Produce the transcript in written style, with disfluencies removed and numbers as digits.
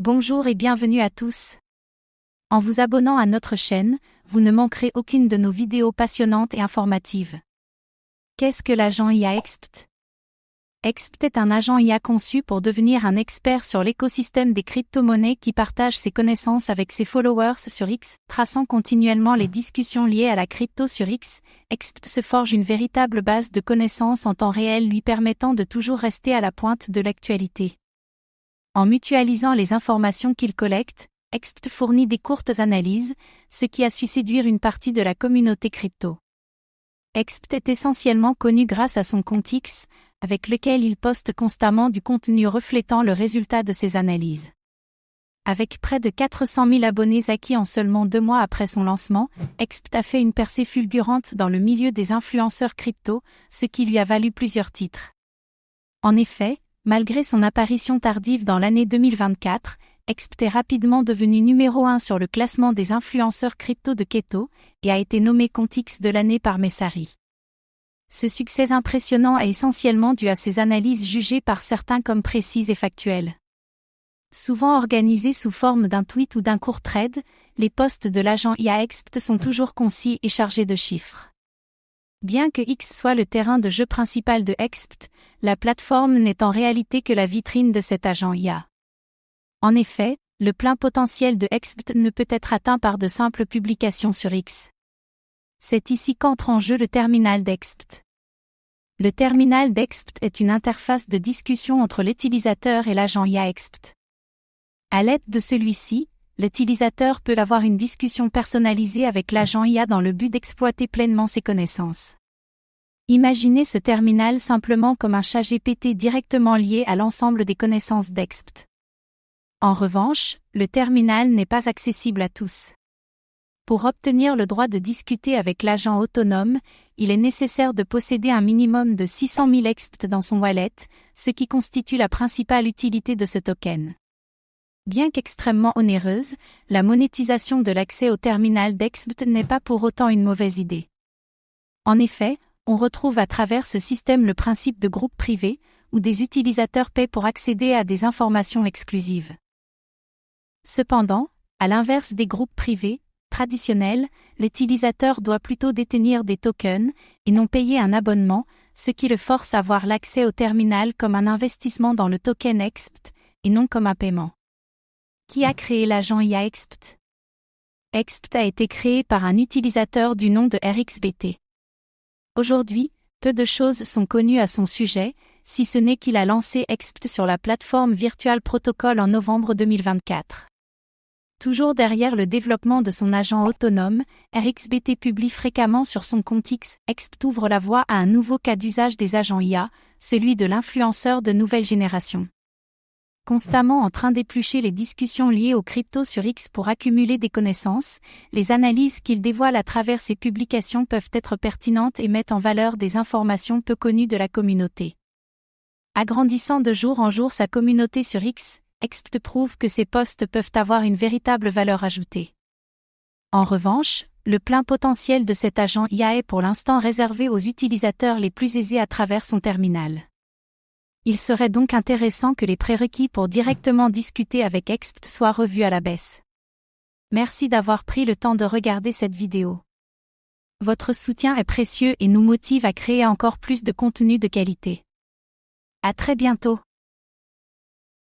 Bonjour et bienvenue à tous. En vous abonnant à notre chaîne, vous ne manquerez aucune de nos vidéos passionnantes et informatives. Qu'est-ce que l'agent IA Expt? Expt est un agent IA conçu pour devenir un expert sur l'écosystème des crypto-monnaies qui partage ses connaissances avec ses followers sur X, traçant continuellement les discussions liées à la crypto sur X. Expt se forge une véritable base de connaissances en temps réel lui permettant de toujours rester à la pointe de l'actualité. En mutualisant les informations qu'il collecte, Expt fournit des courtes analyses, ce qui a su séduire une partie de la communauté crypto. Expt est essentiellement connu grâce à son compte X, avec lequel il poste constamment du contenu reflétant le résultat de ses analyses. Avec près de 400 000 abonnés acquis en seulement 2 mois après son lancement, Expt a fait une percée fulgurante dans le milieu des influenceurs crypto, ce qui lui a valu plusieurs titres. En effet, malgré son apparition tardive dans l'année 2024, Expt est rapidement devenu numéro 1 sur le classement des influenceurs crypto de Keto et a été nommé compte X de l'année par Messari. Ce succès impressionnant est essentiellement dû à ses analyses jugées par certains comme précises et factuelles. Souvent organisées sous forme d'un tweet ou d'un court thread, les posts de l'agent IA Expt sont toujours concis et chargés de chiffres. Bien que X soit le terrain de jeu principal de Expt, la plateforme n'est en réalité que la vitrine de cet agent IA. En effet, le plein potentiel de Expt ne peut être atteint par de simples publications sur X. C'est ici qu'entre en jeu le terminal d'Expt. Le terminal d'Expt est une interface de discussion entre l'utilisateur et l'agent IA Expt. À l'aide de celui-ci, l'utilisateur peut avoir une discussion personnalisée avec l'agent IA dans le but d'exploiter pleinement ses connaissances. Imaginez ce terminal simplement comme un chat GPT directement lié à l'ensemble des connaissances d'Expt. En revanche, le terminal n'est pas accessible à tous. Pour obtenir le droit de discuter avec l'agent autonome, il est nécessaire de posséder un minimum de 600 000 Expt dans son wallet, ce qui constitue la principale utilité de ce token. Bien qu'extrêmement onéreuse, la monétisation de l'accès au terminal d'Expt n'est pas pour autant une mauvaise idée. En effet, on retrouve à travers ce système le principe de groupe privé, où des utilisateurs paient pour accéder à des informations exclusives. Cependant, à l'inverse des groupes privés traditionnels, l'utilisateur doit plutôt détenir des tokens et non payer un abonnement, ce qui le force à voir l'accès au terminal comme un investissement dans le token Expt et non comme un paiement. Qui a créé l'agent IA Expt? Expt a été créé par un utilisateur du nom de RXBT. Aujourd'hui, peu de choses sont connues à son sujet, si ce n'est qu'il a lancé Expt sur la plateforme Virtual Protocol en novembre 2024. Toujours derrière le développement de son agent autonome, RXBT publie fréquemment sur son compte X. Expt ouvre la voie à un nouveau cas d'usage des agents IA, celui de l'influenceur de nouvelle génération. Constamment en train d'éplucher les discussions liées aux cryptos sur X pour accumuler des connaissances, les analyses qu'il dévoile à travers ses publications peuvent être pertinentes et mettent en valeur des informations peu connues de la communauté. Agrandissant de jour en jour sa communauté sur X, Expt prouve que ses posts peuvent avoir une véritable valeur ajoutée. En revanche, le plein potentiel de cet agent IA est pour l'instant réservé aux utilisateurs les plus aisés à travers son terminal. Il serait donc intéressant que les prérequis pour directement discuter avec Expt soient revus à la baisse. Merci d'avoir pris le temps de regarder cette vidéo. Votre soutien est précieux et nous motive à créer encore plus de contenu de qualité. À très bientôt.